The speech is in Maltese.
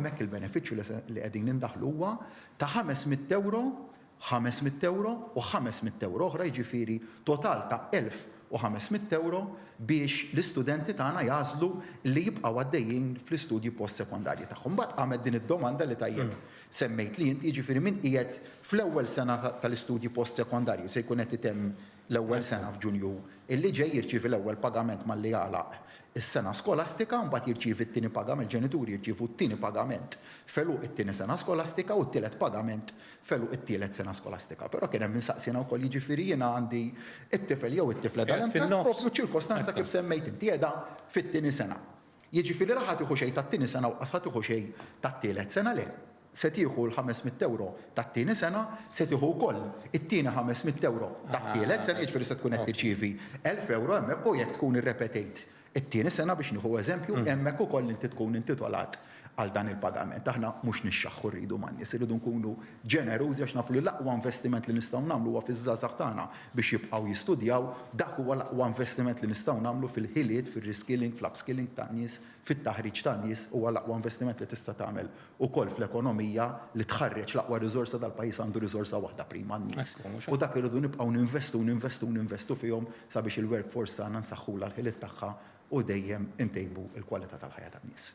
Mek il-benefiċċju li qegħdin nindaħlu huwa ta' €500, €500 u €500 oħra, jiġifieri total ta' €1500 biex l-istudenti tagħna jażlu li jibqgħu għaddejjin fl-istudji postsekondarji tagħhom. Mbagħad għamed din id-domanda li tajjeb semmejt li inti jiġifieri min qiegħed fl-ewwel sena tal-istudji postsekondarji se jkun qed itemm l-ewwel sena f'Ġunju illi ġej jirċievi l-ewwel pagament malli jagħlaq is-sena skolastika, mbagħad jirċievi t-tieni pagament, il-ġenituri jirċievu t-tieni pagament feluq it-tieni sena skolastika u t-tielet pagament feluq it-tielet sena skolastika. Però kien hemm insaqsina wkoll jiġifieri jiena għandi it-tifel jew it-tifla propju ċirkostanza kif semmejt inti qiegħda fit-tieni sena. Jiġifieri la ħadd tieħu xejn tat-tieni sena u qas ħadd tieħu xejn tat-tielet sena le. Se tieħu l-€500 tat-tieni sena, se tieħu wkoll it-tieni €500 tat-tielet sena, jiġifieri se tkun qed tirċievi €1000 hemmhekk u jekk tkun irrepetejt it-tieni sena biex nieħu eżempju hemmhekk ukoll inti tkun intitolat għal dan il-pagament. Aħna mhux nixxaħħu rridu man-nies, irridu nkunu ġenerużi għax nafu li l-aqwa investiment li nistgħu nagħmlu huwa fiż-żgħażagħ tagħna biex jibqgħu jistudjaw, dak huwa l-aqwa investiment li nistgħu nagħmlu fil-ħiliet, fir-reskilling, fl-upskilling tan-nies, fit-taħriġ tan-nies huwa l-aqwa investiment li tista' tagħmel ukoll fl-ekonomija li tħarreġ l-aqwa riżorsa tal-pajjiż għandu riżorsa waħda prima n-nies. U dak irridu nibqgħu ninvestu fihom sabiex il-workforce tagħna nsaħħula l-ħiliet tagħha u dejjem intejbu l-kwalità tal-ħajja tan-nies.